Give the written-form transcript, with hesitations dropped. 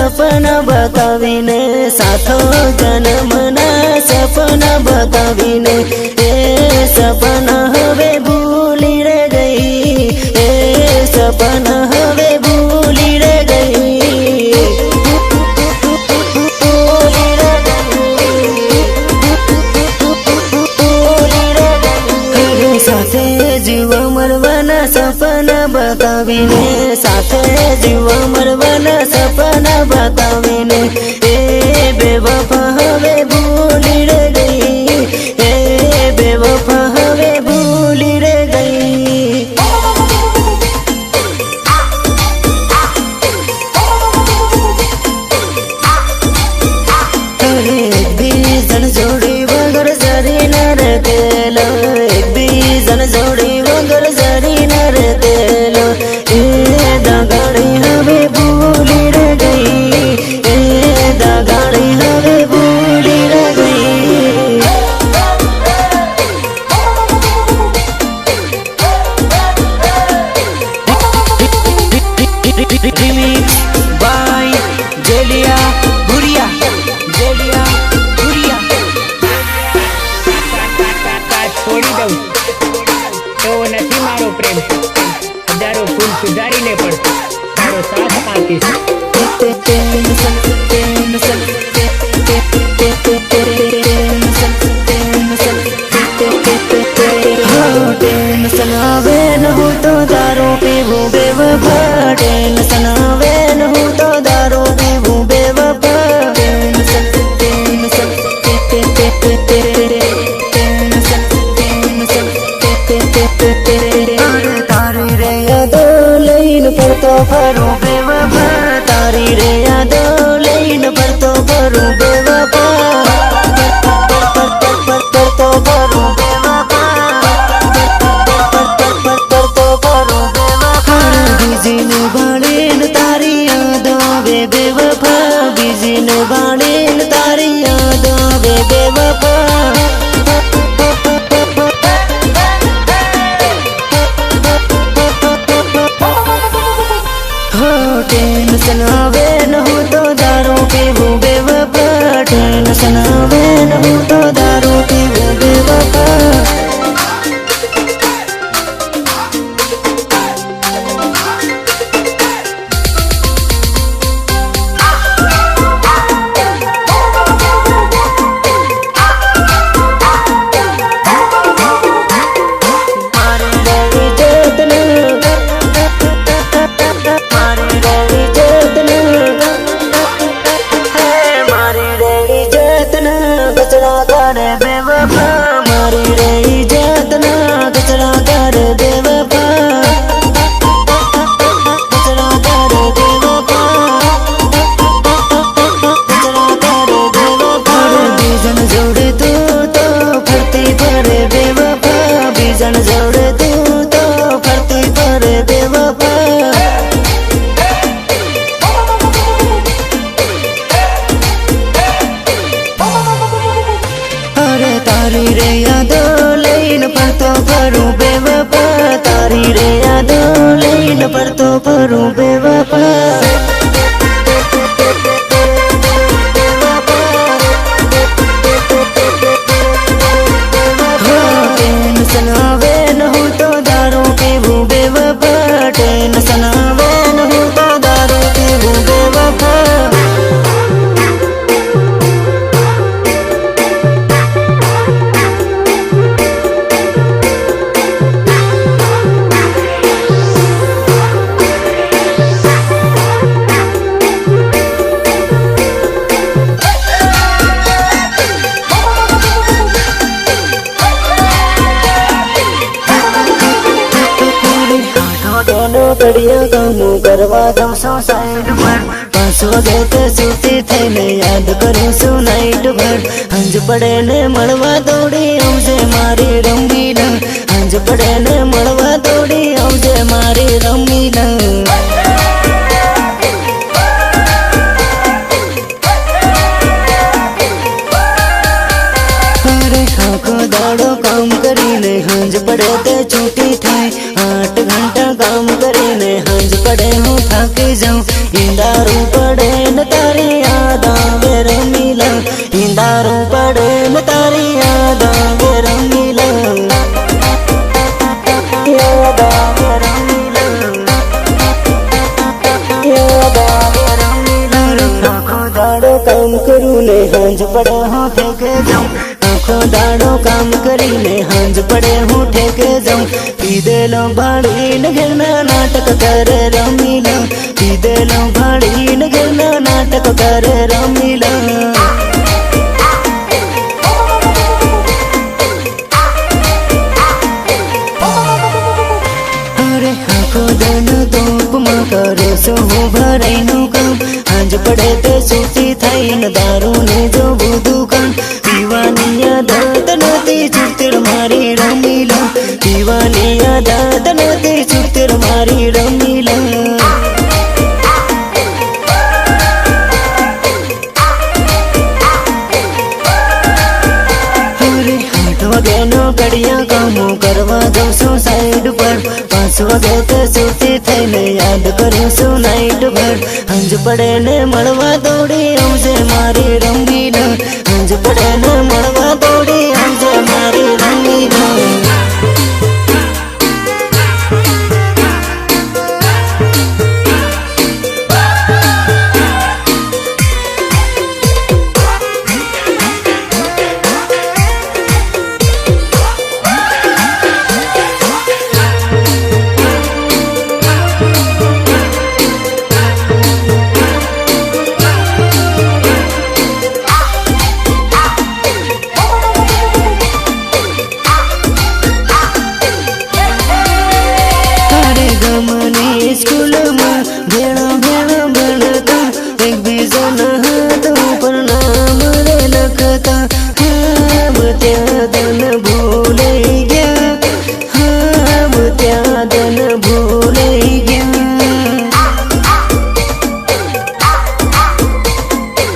सपना बतावीने साथो जन्मना सपना बतावीने ए सपना हवे भूली रे गई ए सपना हवे भूली रे गई साथे जीव मरवाना सपना बतावीने साथे जीव मरवाना सपना बतावीने ए बेवफा हवे भूली रे गई ए बेवफा हवे भूली रे गई। एक बीजन जोड़ी वगर जरी न रखेलो एक बीजन जोड़ी वगर जरी न रखेलो ए दगाड़ी हवे भूली रे गई ए दगाड़ी हवे भूली रे गई। बाय जेलिया भुरिया जेलिया भुरिया छोड़ी दઉં એવો નથી મારો પ્રેમ હજારો ફૂલ સુધારીને પણ તારો સાથ આપીશ। टेंशन आवे न हो तो दारू पीवू बेवफा टेंशन आवे न हो तो दारू पीवू बेवफा तारी रे यादो लईन पड़तो फरू बेवफा तारी रे यादो लईन पड़तो फरू बेवफा पड़तो फरू बेवफा पड़तो फरू बेवफा बिजिन बाड़ीन तारी याद आवे बेवफा बिजिन बाड़ीन तारी याद आवे बेवफा टेंशन आवे न हो तो दारू पीवू बेवफा टेंशन आवे न हो तो दारू पीवू बेवफा। बेवफा मारी रे इज्जत ना कचरा कर बेवफा कचरा कर बेवफा कचरा कर बेवफा बीजन जोड़े तू तो फरती पर बेवफा बीजन जोड़े तू तो फरती पर बेवफा। तारी रे यादो लईन पड़तो फरू बेवफा तारी रे यादो लईन पड़तो फरू बेवफा। टेंशन आवे न हो तो दारू पीवू बेवफा टेंशन आवे न हो तो दारू पीवू बेवफा। कड़िया कामू करवा दो सो साइड पर 500 देते सूती थઈને याद करूं सु नाइट भर हंज पड़े ने મળવા દોડી આવજે મારી રમીલા હંજ પડે ને મળવા દોડી આવજે મારી રમીલા। અરે આખો દાડો કામ કરીને હંજ પડે તે છૂટી થાય 8 ઘંટા काम કરીને હંજ પડે હું થાકી જાઉં ઈંદારું પડે ને તારી યાદ આવે રમીલા ઈંદારું પડે ને તારી યાદ આવે રમીલા યાદ આવે રમીલા યાદ આવે રમીલા આખો દાડો કામ કરું ને હાંજ પડે હું ઠેકે જાઉં આખો દાડો કામ કરીને હાંજ પડે હું ઠેકે જાઉં પીધેલો ભાડીને ઘરના નાટક કરે રમીલા પીધેલો ભાડીને ઘરના નાટક કરે રમીલા અરે આખો દાડો તોપમાં કરે છું હું ભરાઈનું કામ હાંજ પડે તે સૂતી થઈને દારૂ ને જોવું દુકાન પીવાની આદત નથી છૂટતી મારી રમીલા પીવાની આદત નથી છૂટતી મારી રમીલા વાગેનો કડિયા કામો કરવા જાઉં છું સાઈડ પર 5 વાગે તે સૂતી થઈને યાદ કરું છું નાઈટ ભર હંજ પડે ને મળવા દોડી આવશે મારી રમીલા હંજ પડે ને મળવા દોડી